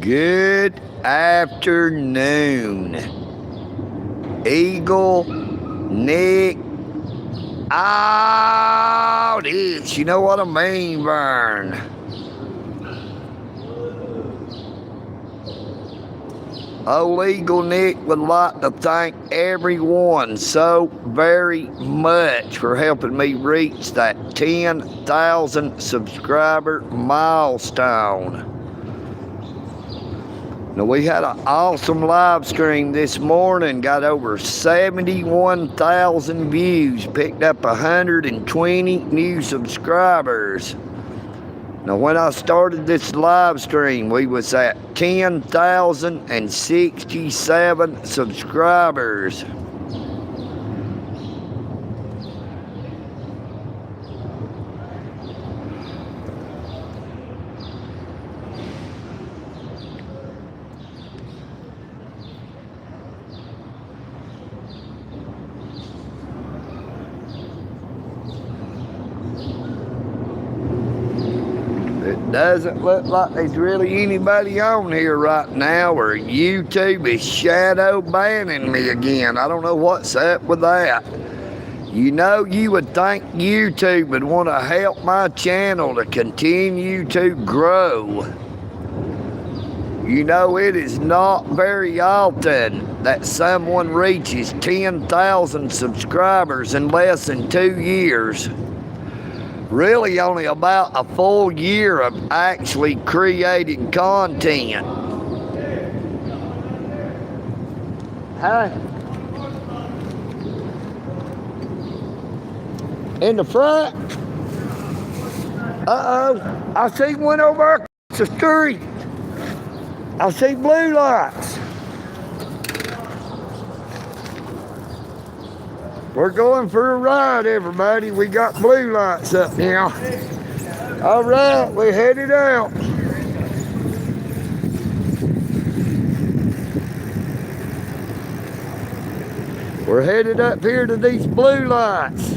Good afternoon, EagleNick AUDITS. You know what I mean, Vern? Old EagleNick would like to thank everyone so very much for helping me reach that 10,000 subscriber milestone. Now, we had an awesome live stream this morning, got over 71,000 views, picked up 120 new subscribers. Now, when I started this live stream, we was at 10,067 subscribers. It doesn't look like there's really anybody on here right now, or YouTube is shadow banning me again. I don't know what's up with that. You know, you would think YouTube would want to help my channel to continue to grow. You know, it is not very often that someone reaches 10,000 subscribers in less than 2 years. Really only about a full year of actually creating content. Hi. In the front? Uh-oh. I see one over across the street. I see blue lights. We're going for a ride, everybody. We got blue lights up now. All right, we're headed out. We're headed up here to these blue lights.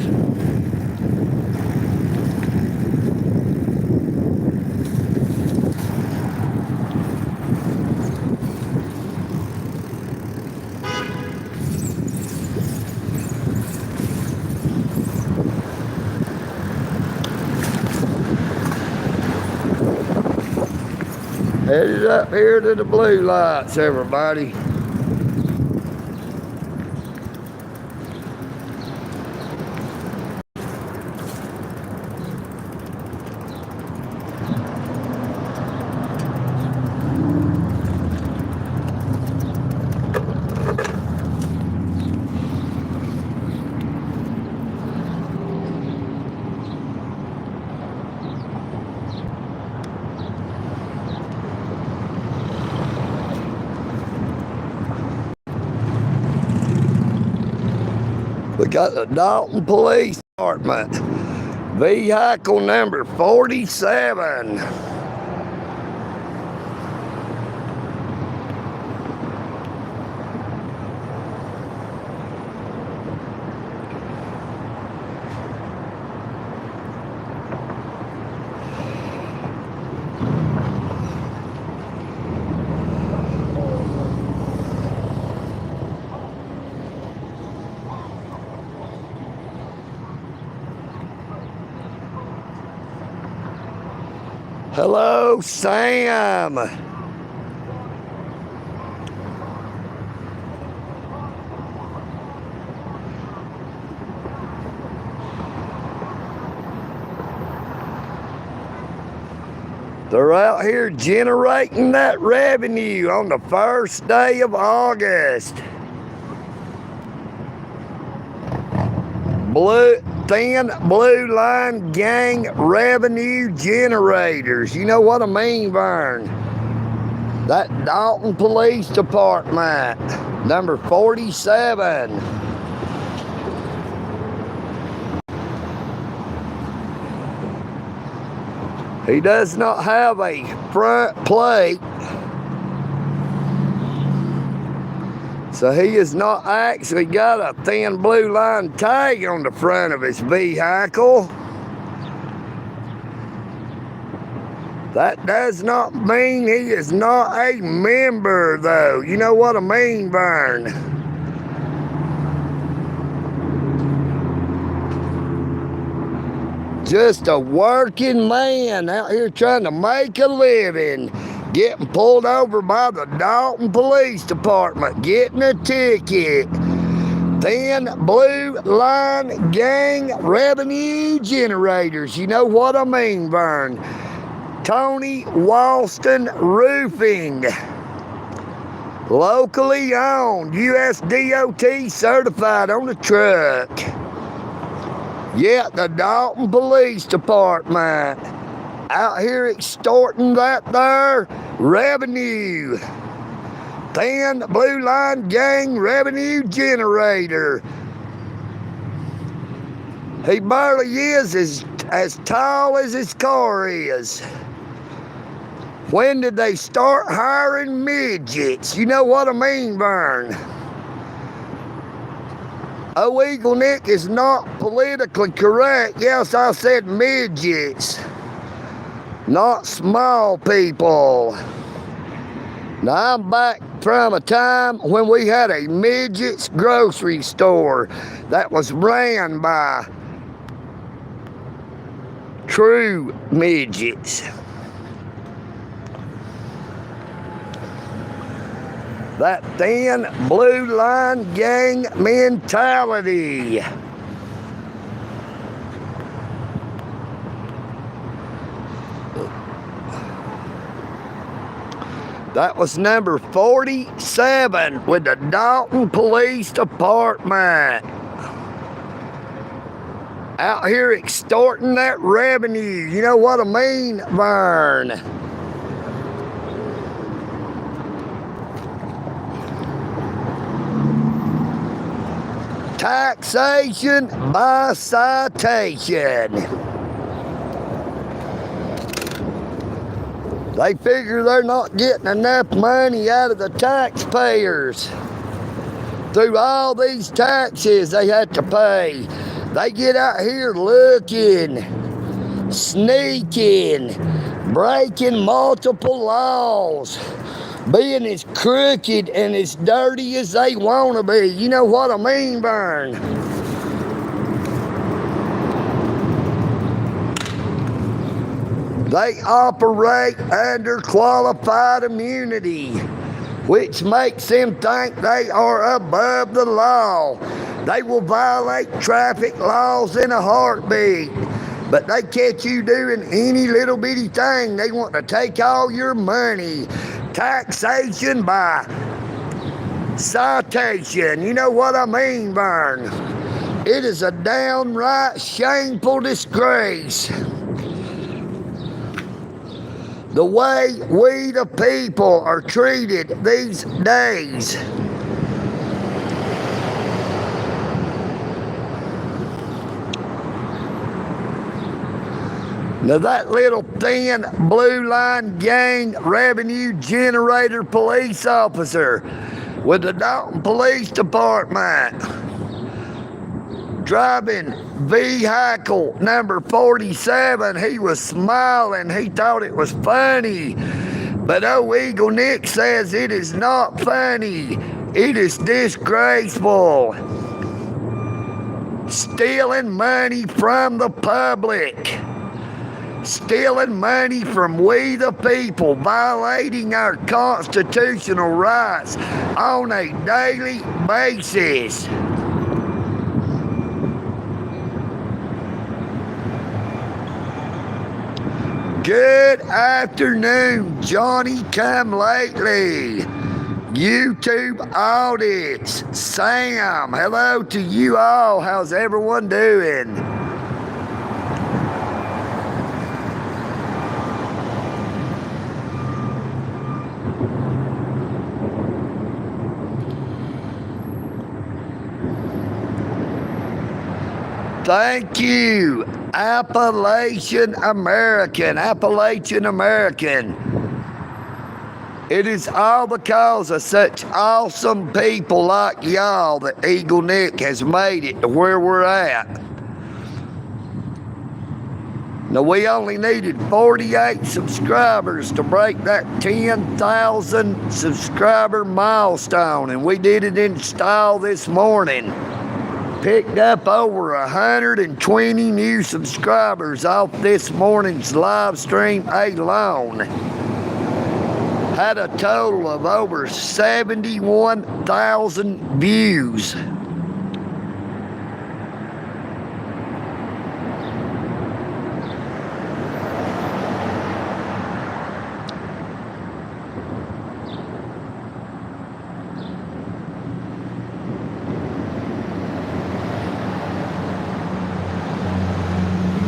Headed up here to the blue lights, everybody. We got the Dalton Police Department, vehicle number 47. Hello, Sam. They're out here generating that revenue on the first day of August. Thin blue line gang revenue generators. You know what I mean, Vern? That Dalton Police Department, number 47. He does not have a front plate, so he has not actually got a thin blue line tag on the front of his vehicle. That does not mean he is not a member, though. You know what I mean, Vern? Just a working man out here trying to make a living, getting pulled over by the Dalton Police Department, getting a ticket. Then blue line gang revenue generators. You know what I mean, Vern? Tony Walston Roofing. Locally owned, USDOT certified on the truck. Yeah, the Dalton Police Department out here extorting that there revenue. Thin blue line gang revenue generator. He barely is as tall as his car is. When did they start hiring midgets? You know what I mean, Vern? Oh, EagleNick is not politically correct. Yes, I said midgets, not small people. Now, I'm back from a time when we had a midgets grocery store that was ran by true midgets. That thin blue line gang mentality. That was number 47 with the Dalton Police Department. Out here extorting that revenue. You know what I mean, Vern? Taxation by citation. They figure they're not getting enough money out of the taxpayers through all these taxes they have to pay. They get out here looking, sneaking, breaking multiple laws, being as crooked and as dirty as they want to be. You know what I mean, Vern? They operate under qualified immunity, which makes them think they are above the law. They will violate traffic laws in a heartbeat, but they catch you doing any little bitty thing, they want to take all your money. Taxation by citation. You know what I mean, Vern? It is a downright shameful disgrace. The way we the people are treated these days. Now that little thin blue line gang revenue generator police officer with the Dalton Police Department driving vehicle number 47, he was smiling, he thought it was funny. But oh, EagleNick says it is not funny, it is disgraceful. Stealing money from the public. Stealing money from we the people, violating our constitutional rights on a daily basis. Good afternoon, Johnny Come Lately, YouTube Audits, Sam, hello to you all, how's everyone doing? Thank you, Appalachian American. It is all because of such awesome people like y'all that EagleNick has made it to where we're at. Now, we only needed 48 subscribers to break that 10,000 subscriber milestone, and we did it in style this morning. Picked up over 120 new subscribers off this morning's live stream alone. Had a total of over 71,000 views.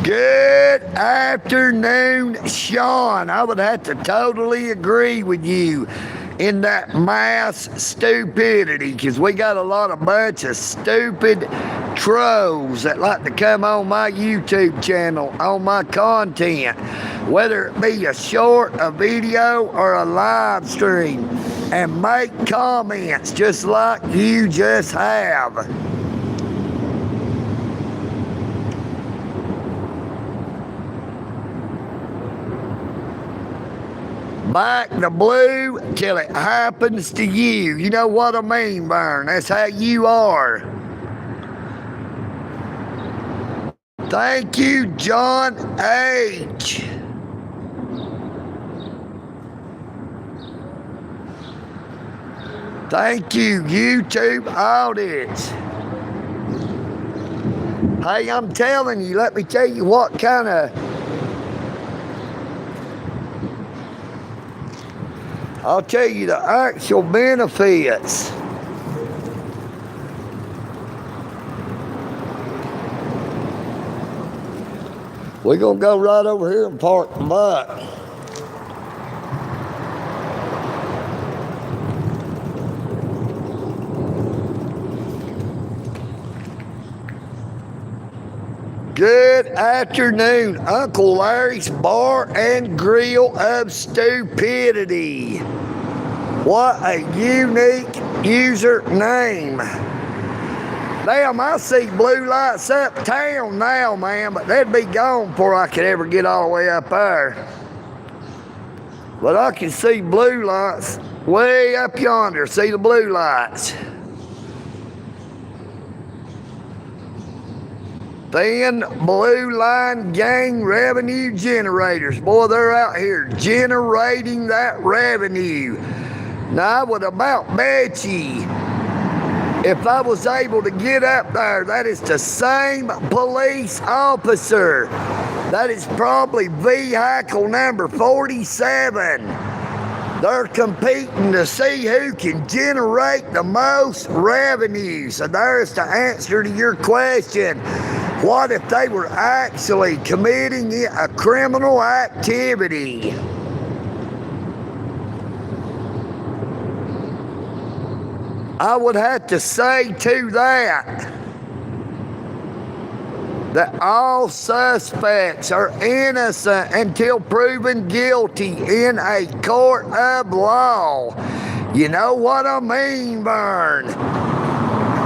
Good afternoon, Sean. I would have to totally agree with you in that mass stupidity, because we got a lot of bunch of stupid trolls that like to come on my YouTube channel, on my content, whether it be a short, a video, or a live stream, and make comments just like you just have. Back the blue till it happens to you. You know what I mean, Vern? That's how you are. Thank you, John H. Thank you, YouTube AUDITS. Hey, I'm telling you, let me tell you what kind of... I'll tell you the actual benefits. We're going to go right over here and park the bike. Good afternoon, Uncle Larry's Bar and Grill of Stupidity. What a unique username. Damn, I see blue lights uptown now, man, but they'd be gone before I could ever get all the way up there. But I can see blue lights way up yonder. See the blue lights. Thin blue line gang revenue generators. Boy, they're out here generating that revenue. Now, I would about bet you, if I was able to get up there, that is the same police officer. That is probably vehicle number 47. They're competing to see who can generate the most revenue. So there's the answer to your question. What if they were actually committing a criminal activity? I would have to say to that all suspects are innocent until proven guilty in a court of law. You know what I mean, Vern?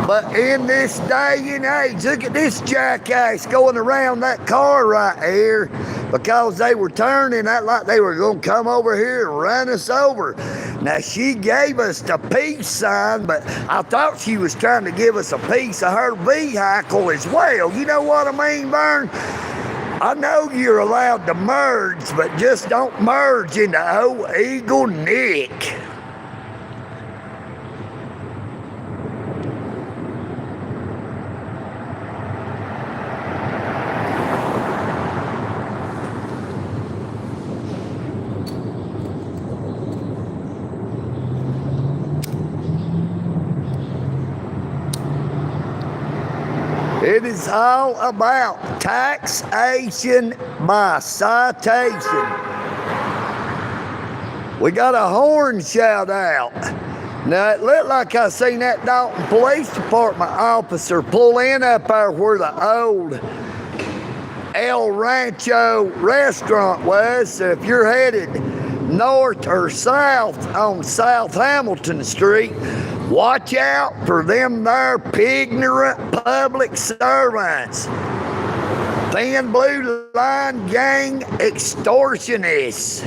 But in this day and age, look at this jackass going around that car right here because they were turning that like they were going to come over here and run us over. Now, she gave us the peace sign, but I thought she was trying to give us a piece of her vehicle as well. You know what I mean, Vern? I know you're allowed to merge, but just don't merge into old EagleNick. It is all about taxation by citation. We got a horn shout out. Now, it looked like I seen that Dalton Police Department officer pull in up there where the old El Rancho restaurant was. So if you're headed north or south on South Hamilton Street, watch out for them there pignorant public servants. Thin Blue Line Gang extortionists.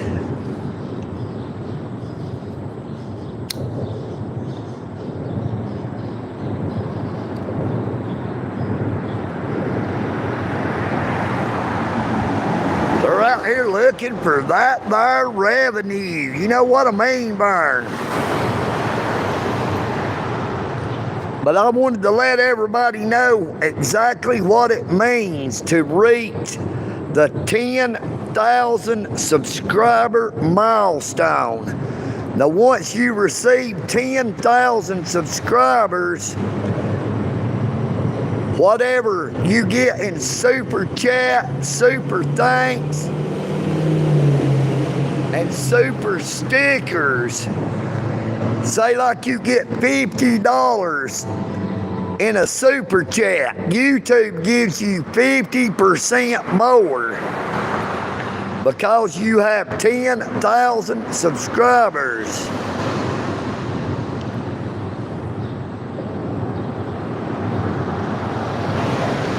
They're out here looking for that there revenue. You know what I mean, Vern? But I wanted to let everybody know exactly what it means to reach the 10,000 subscriber milestone. Now, once you receive 10,000 subscribers, whatever you get in super chat, super thanks, and super stickers, say like you get $50 in a super chat, YouTube gives you 50% more because you have 10,000 subscribers.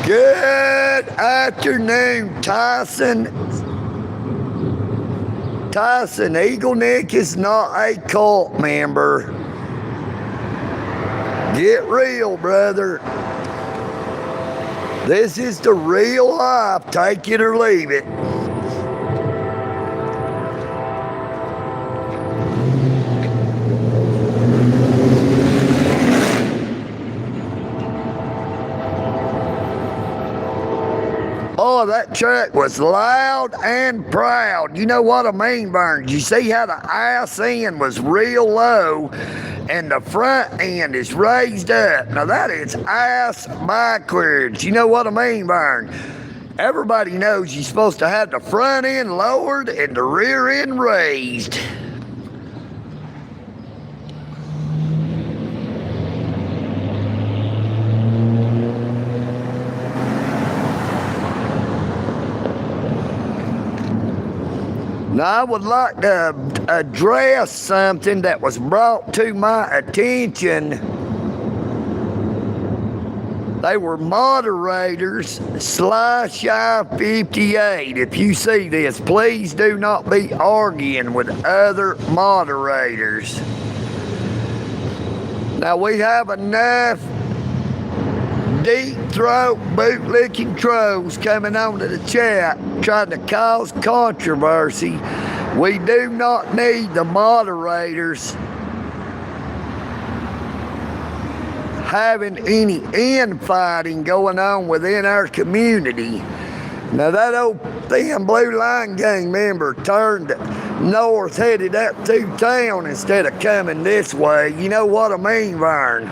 Good afternoon, Tyson. EagleNick is not a cult member. Get real, brother. This is the real life. Take it or leave it. Oh, that truck was loud and proud. You know what I mean, Burns? You see how the ass end was real low and the front end is raised up. Now that is ass backwards. You know what I mean, Burns? Everybody knows you're supposed to have the front end lowered and the rear end raised. Now, I would like to address something that was brought to my attention. They were moderators /I-58. If you see this, please do not be arguing with other moderators. Now, we have enough deep throat bootlicking trolls coming onto the chat trying to cause controversy. We do not need the moderators having any infighting going on within our community. Now that old Thin Blue Line Gang member turned north, headed up through town instead of coming this way. You know what I mean, Vern?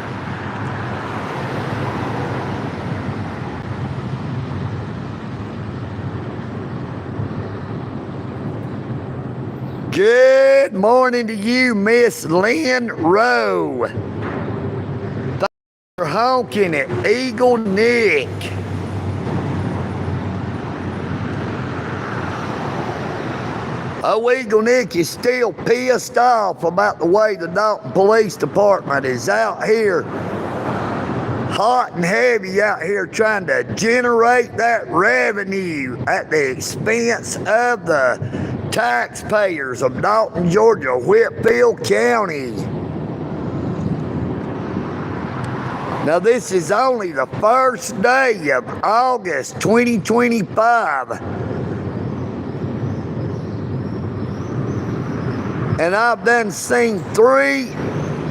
Good morning to you, Miss Lynn Rowe. Thanks for honking at EagleNick. Oh, EagleNick is still pissed off about the way the Dalton Police Department is out here, hot and heavy out here trying to generate that revenue at the expense of the taxpayers of Dalton, Georgia, Whitfield County. Now this is only the first day of August 2025. And I've done seen 3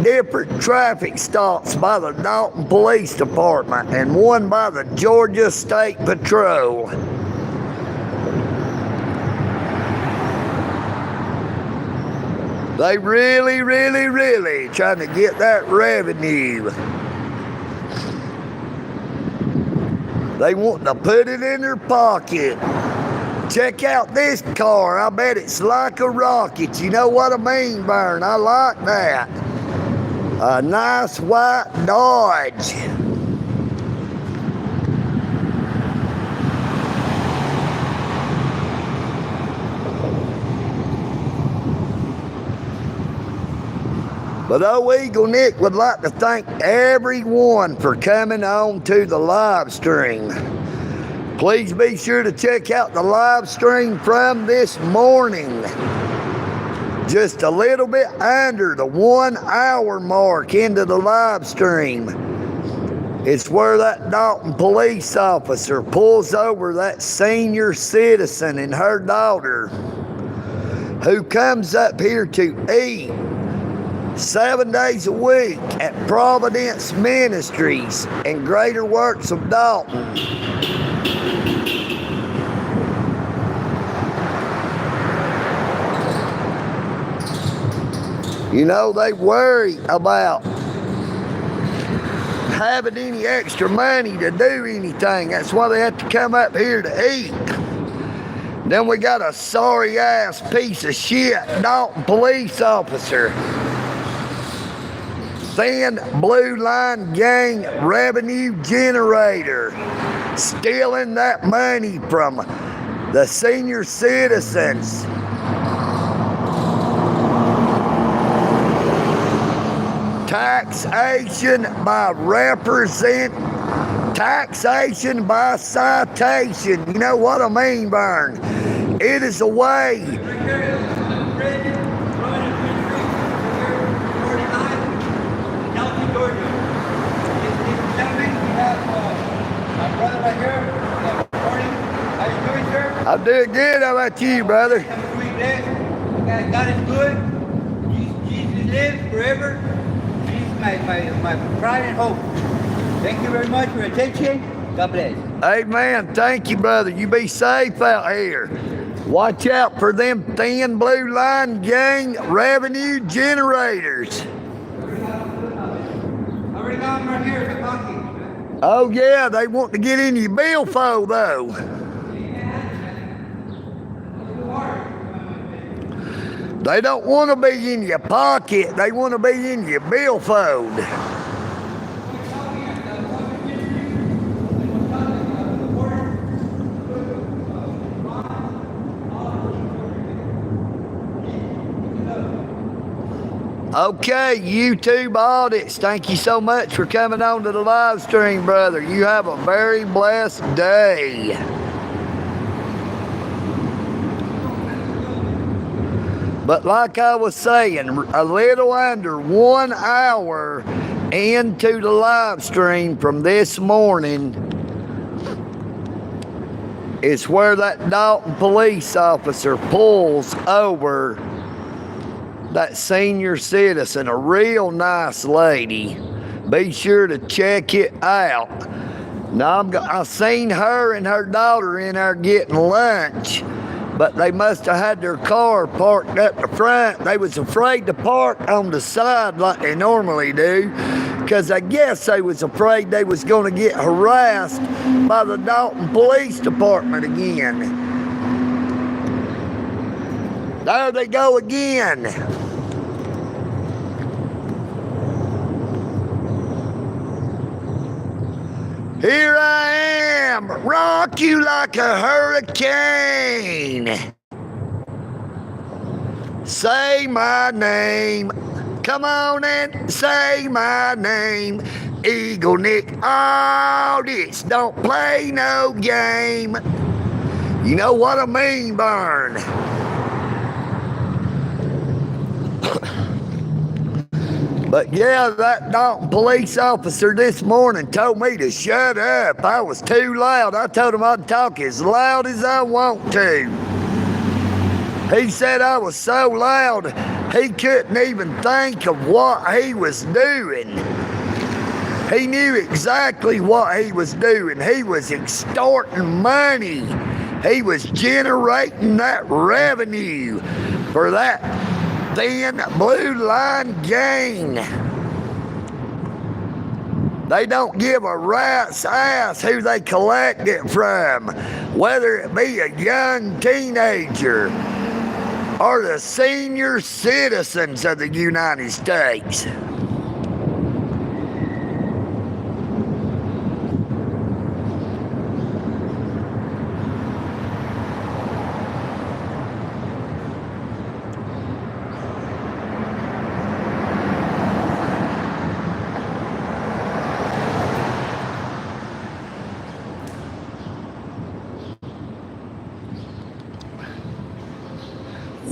different traffic stops by the Dalton Police Department and 1 by the Georgia State Patrol. They really trying to get that revenue. They want to put it in their pocket. Check out this car. I bet it's like a rocket. You know what I mean, Vern? I like that. A nice white Dodge. But EagleNick would like to thank everyone for coming on to the live stream. Please be sure to check out the live stream from this morning. Just a little bit under the 1 hour mark into the live stream. It's where that Dalton police officer pulls over that senior citizen and her daughter who comes up here to eat 7 days a week at Providence Ministries and Greater Works of Dalton. You know, they worry about having any extra money to do anything. That's why they have to come up here to eat. Then we got a sorry ass piece of shit Dalton police officer. Thin blue line gang revenue generator. Stealing that money from the senior citizens. Taxation by taxation by citation. You know what I mean, Vern? It is a way. I'm doing good. How about you, brother? God is good. Jesus lives forever. My pride and hope. Thank you very much for your attention. God bless. Amen. Thank you, brother. You be safe out here. Watch out for them thin blue line gang revenue generators. Already got them right here in the pocket. Oh, yeah. They want to get in your billfold, though. They don't want to be in your pocket. They want to be in your billfold. Okay, YouTube audits, thank you so much for coming on to the live stream, brother. You have a very blessed day. But like I was saying, a little under 1 hour into the live stream from this morning is where that Dalton police officer pulls over that senior citizen, a real nice lady. Be sure to check it out. Now, I seen her and her daughter in there getting lunch. But they must have had their car parked up the front. They was afraid to park on the side like they normally do, because I guess they was afraid they was going to get harassed by the Dalton Police Department again. There they go again. Here I am, rock you like a hurricane. Say my name. Come on and say my name. EagleNick AUDITS. Don't play no game. You know what I mean, Vern? But yeah, that Dalton police officer this morning told me to shut up. I was too loud. I told him I'd talk as loud as I want to. He said I was so loud, he couldn't even think of what he was doing. He knew exactly what he was doing. He was extorting money. He was generating that revenue for that thin blue line gang. They don't give a rat's ass who they collect it from, whether it be a young teenager or the senior citizens of the United States.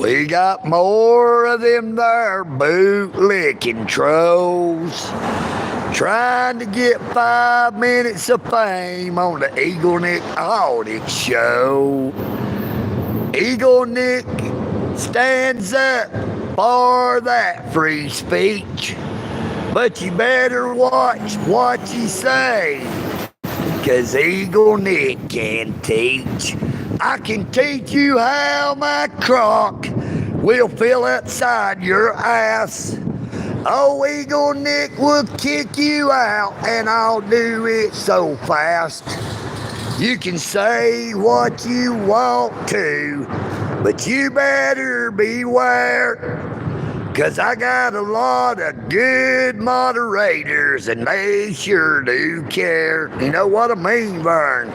We got more of them there bootlicking trolls trying to get 5 minutes of fame on the EagleNick Audit Show. EagleNick stands up for that free speech, but you better watch what you say, 'cause EagleNick can teach. I can teach you how my crock will fill upside your ass. Oh, EagleNick will kick you out, and I'll do it so fast. You can say what you want to, but you better beware, 'cause I got a lot of good moderators, and they sure do care. You know what I mean, Vern?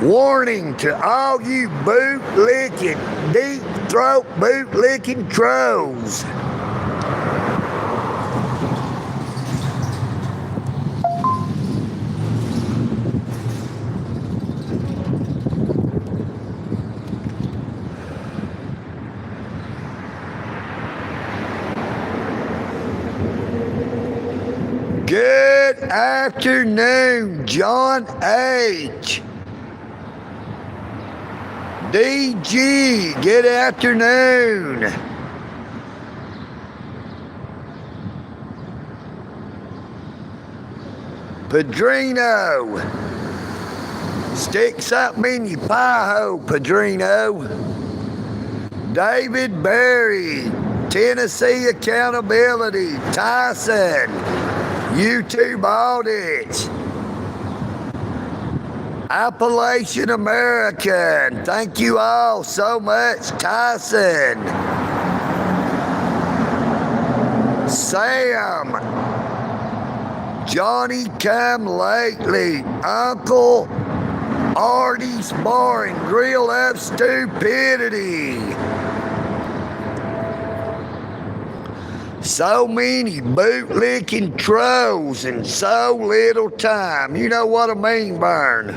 Warning to all you boot-licking, deep-throat boot-licking trolls. Good afternoon, John H. DG, good afternoon. Padrino, stick something in your pie hole, Padrino. David Berry, Tennessee Accountability, Tyson, YouTube Audits, Appalachian American, thank you all so much, Tyson, Sam, Johnny Come Lately, Uncle Artie's Bar and Grill Up Stupidity. So many bootlicking trolls in so little time. You know what I mean, Vern?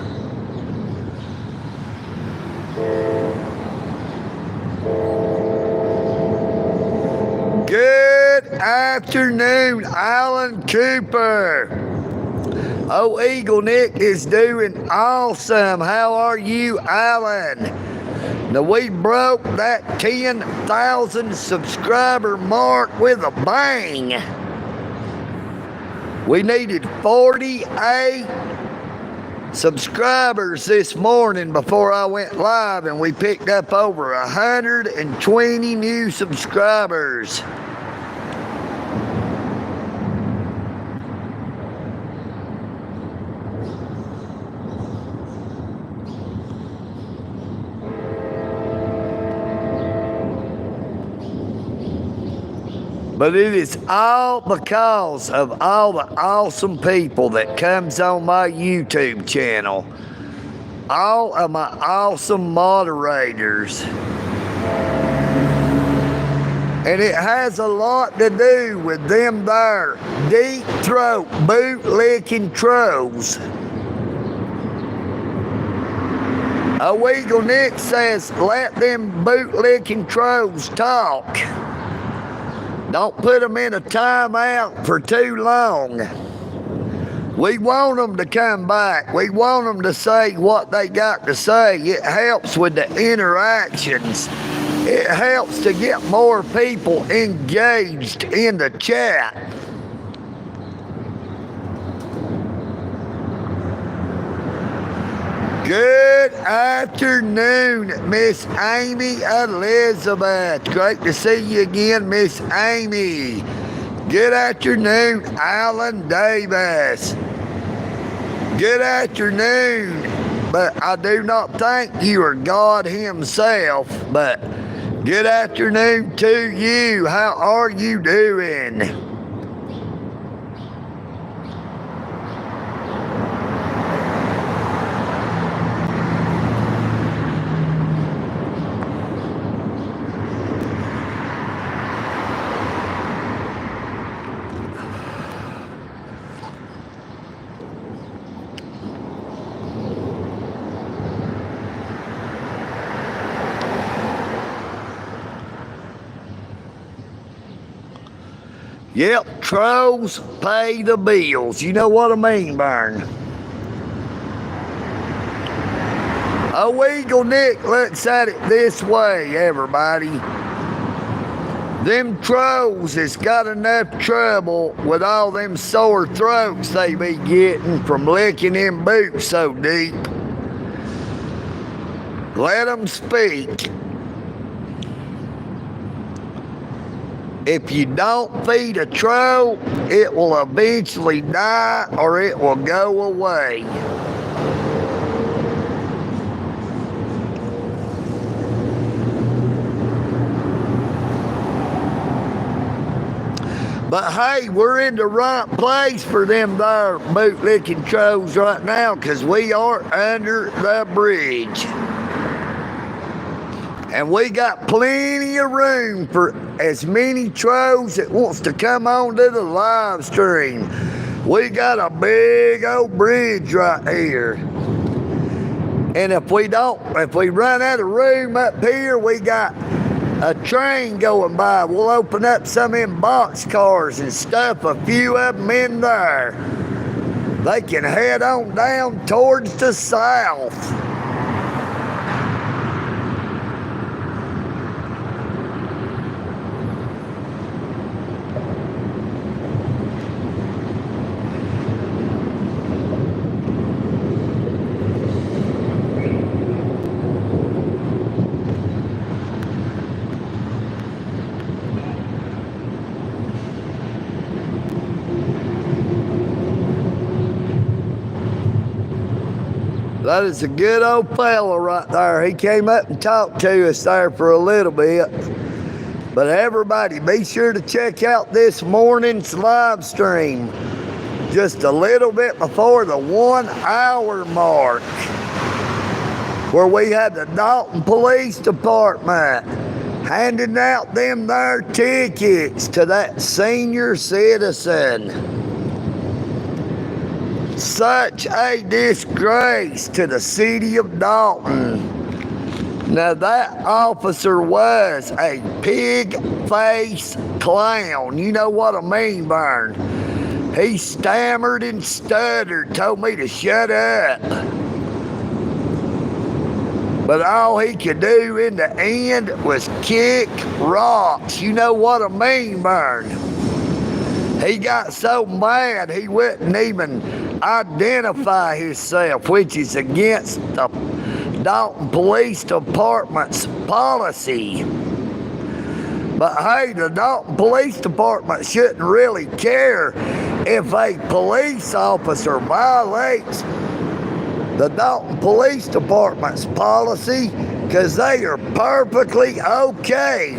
Good afternoon, Alan Cooper. Oh, EagleNick is doing awesome. How are you, Alan? Now, we broke that 10,000 subscriber mark with a bang. We needed 48 subscribers this morning before I went live, and we picked up over 120 new subscribers. But it is all because of all the awesome people that comes on my YouTube channel. All of my awesome moderators. And it has a lot to do with them there deep throat boot-licking trolls. EagleNick says, let them boot-licking trolls talk. Don't put them in a timeout for too long. We want them to come back. We want them to say what they got to say. It helps with the interactions. It helps to get more people engaged in the chat. Good afternoon, Miss Amy Elizabeth. Great to see you again, Miss Amy. Good afternoon, Alan Davis. Good afternoon, but I do not think you are God himself, but good afternoon to you. How are you doing? Yep, trolls pay the bills. You know what I mean, Burn? Oh, EagleNick, let's at it this way, everybody. Them trolls has got enough trouble with all them sore throats they be getting from licking them boots so deep. Let them speak. If you don't feed a troll, it will eventually die or it will go away. But hey, we're in the right place for them there boot-licking trolls right now, because we are under the bridge. And we got plenty of room for as many trolls that wants to come on to the live stream. We got a big old bridge right here. And if we run out of room up here, we got a train going by. We'll open up some of them box cars and stuff a few of them in there. They can head on down towards the south. That is a good old fella right there. He came up and talked to us there for a little bit. But everybody, be sure to check out this morning's live stream just a little bit before the 1 hour mark, where we had the Dalton Police Department handing out them their tickets to that senior citizen. Such a disgrace to the city of Dalton. Now that officer was a pig-faced clown. You know what I mean, Burn? He stammered and stuttered, told me to shut up. But all he could do in the end was kick rocks. You know what I mean, Burn? He got so mad he wouldn't even identify himself, which is against the Dalton Police Department's policy. But hey, the Dalton Police Department shouldn't really care if a police officer violates the Dalton Police Department's policy, because they are perfectly okay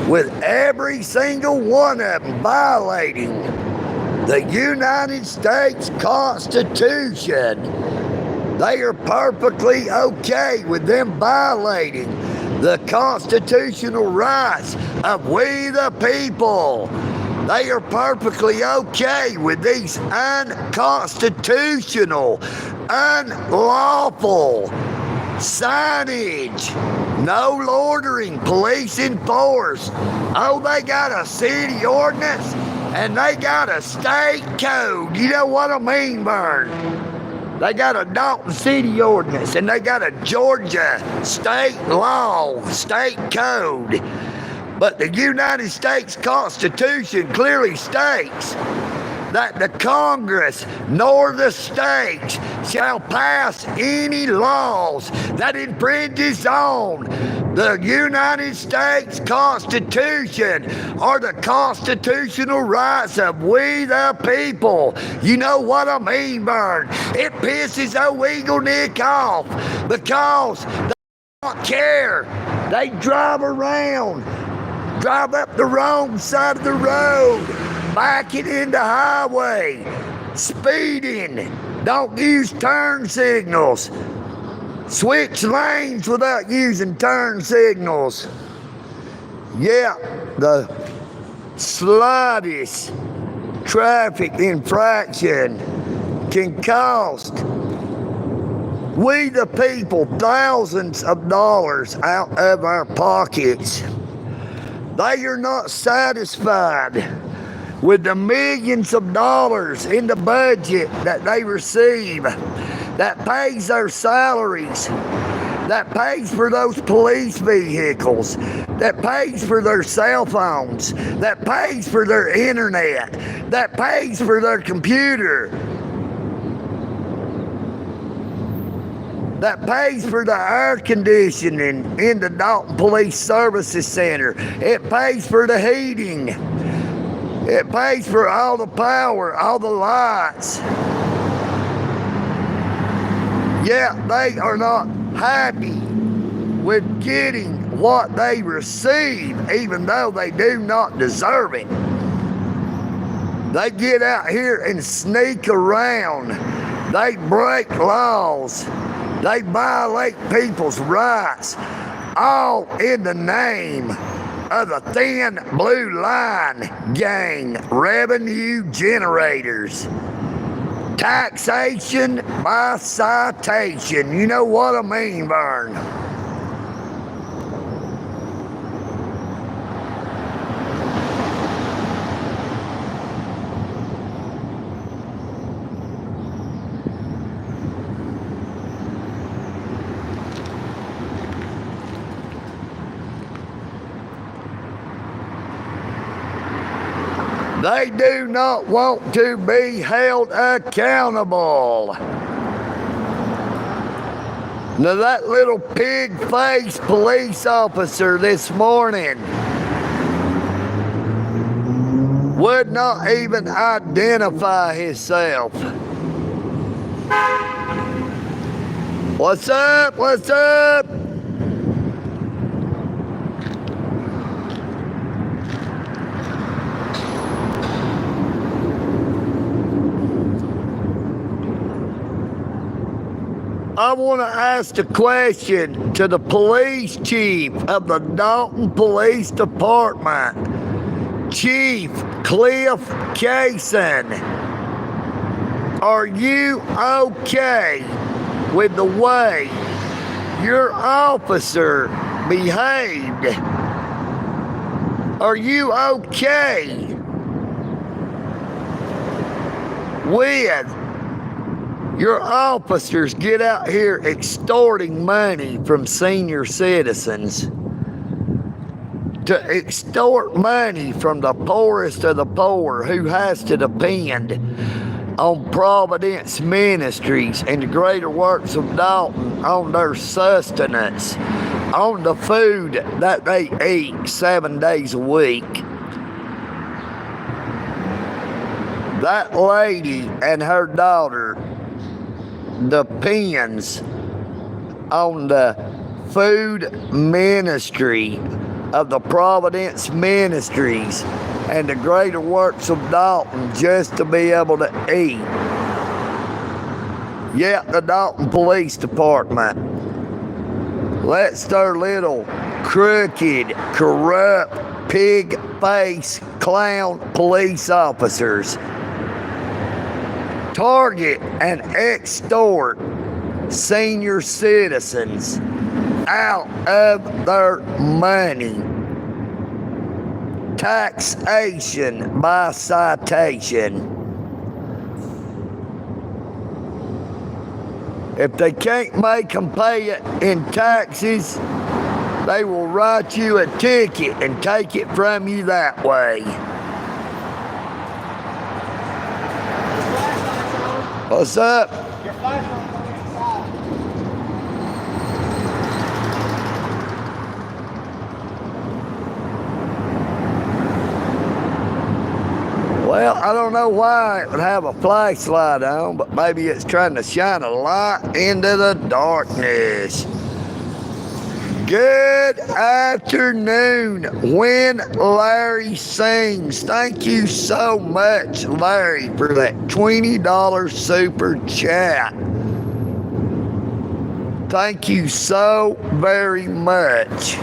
with every single one of them violating the United States Constitution. They are perfectly okay with them violating the constitutional rights of we the people. They are perfectly okay with these unconstitutional, unlawful signage, no loitering, police enforced. Oh, they got a city ordinance and they got a state code. You know what I mean, Burn? They got a Dalton City ordinance and they got a Georgia state law, state code. But the United States Constitution clearly states that the Congress nor the states shall pass any laws that infringes on the United States Constitution or the constitutional rights of we the people. You know what I mean, Burn? It pisses old EagleNick off because they don't care. They drive around, drive up the wrong side of the road, backing into highway, speeding, don't use turn signals, switch lanes without using turn signals. Yeah, the slightest traffic infraction can cost we the people thousands of dollars out of our pockets. They are not satisfied with the millions of dollars in the budget that they receive, that pays their salaries, that pays for those police vehicles, that pays for their cell phones, that pays for their internet, that pays for their computer, that pays for the air conditioning in the Dalton Police Services Center. It pays for the heating. It pays for all the power, all the lights. Yet they are not happy with getting what they receive, even though they do not deserve it. They get out here and sneak around. They break laws. They violate people's rights, all in the name of the Thin Blue Line gang, revenue generators. Taxation by citation. You know what I mean, Vern? They do not want to be held accountable. Now that little pig-faced police officer this morning would not even identify himself. What's up? What's up? I want to ask a question to the police chief of the Dalton Police Department, Chief Cliff Kaysen. Are you okay with the way your officer behaved? Are you okay with your officers get out here extorting money from senior citizens, to extort money from the poorest of the poor who has to depend on Providence Ministries and the Greater Works of Dalton on their sustenance, on the food that they eat 7 days a week? That lady and her daughter depends on the food ministry of the Providence Ministries and the Greater Works of Dalton just to be able to eat. Yet the Dalton Police Department lets their little crooked, corrupt, pig-faced clown police officers target and extort senior citizens out of their money. Taxation by citation. If they can't make them pay it in taxes, they will write you a ticket and take it from you that way. What's up? Your flashlight's on the inside. Well, I don't know why it would have a flashlight on, but maybe it's trying to shine a light into the darkness. Good afternoon, when Larry sings. Thank you so much, Larry, for that $20 super chat. Thank you so very much.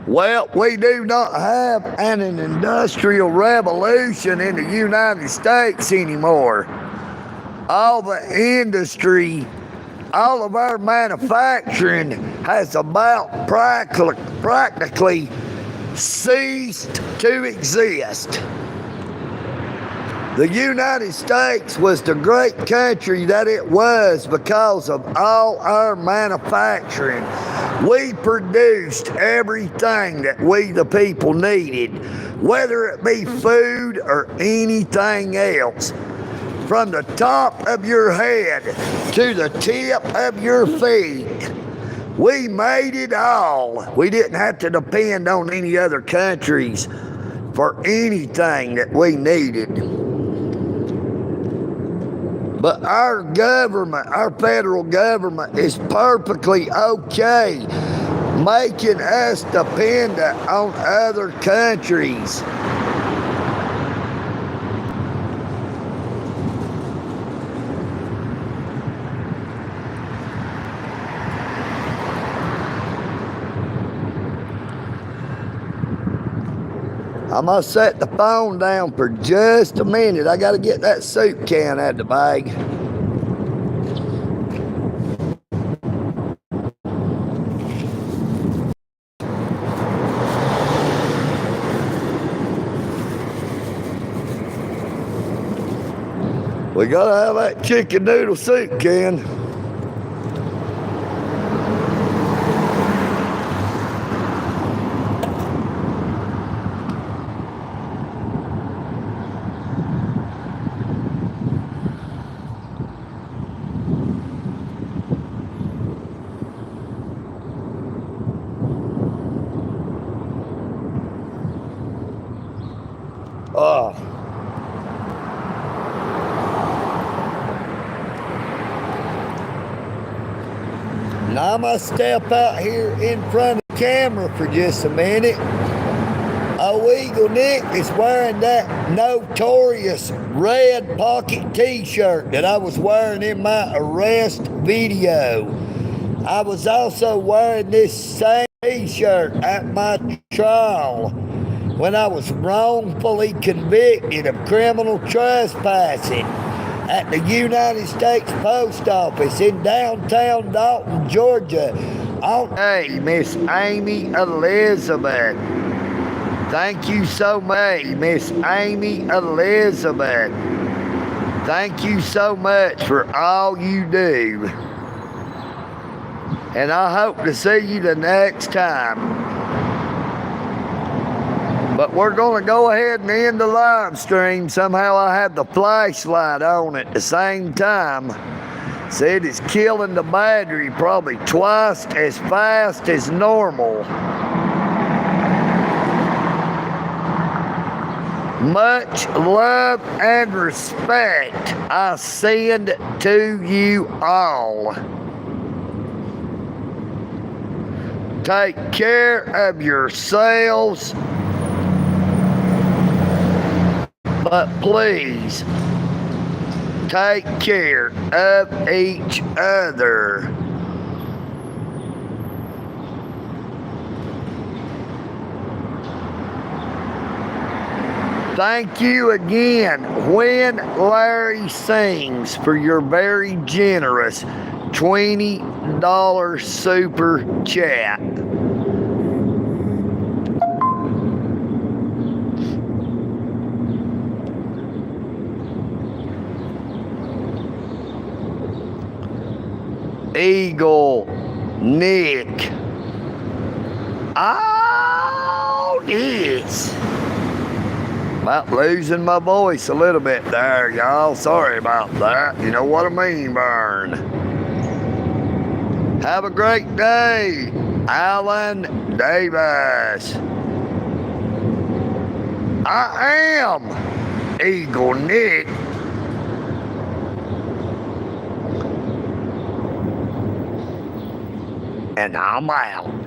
Well, we do not have an industrial revolution in the United States anymore. All the industry all of our manufacturing has about practically ceased to exist. The United States was the great country that it was because of all our manufacturing. We produced everything that we the people needed, whether it be food or anything else. From the top of your head to the tip of your feet, we made it all. We didn't have to depend on any other countries for anything that we needed. But our government, our federal government, is perfectly okay making us dependent on other countries. I'm gonna set the phone down for just a minute. I gotta get that soup can out of the bag. We gotta have that chicken noodle soup can. Oh. Now I'm gonna step out here in front of the camera for just a minute. EagleNick is wearing that notorious red pocket t-shirt that I was wearing in my arrest video. I was also wearing this same t-shirt at my trial when I was wrongfully convicted of criminal trespassing at the United States Post Office in downtown Dalton, Georgia. Hey, Miss Amy Elizabeth. Thank you so much, Miss Amy Elizabeth. Thank you so much for all you do. And I hope to see you the next time. But we're going to go ahead and end the live stream. Somehow I have the flashlight on at the same time. Said it's killing the battery probably twice as fast as normal. Much love and respect I send to you all. Take care of yourselves. But please, take care of each other. Thank you again, When Larry Sings, for your very generous $20 super chat. EagleNick. AUDITS. About losing my voice a little bit there, y'all. Sorry about that. You know what I mean, Burn. Have a great day, Alan Davis. I am EagleNick. And I'm out.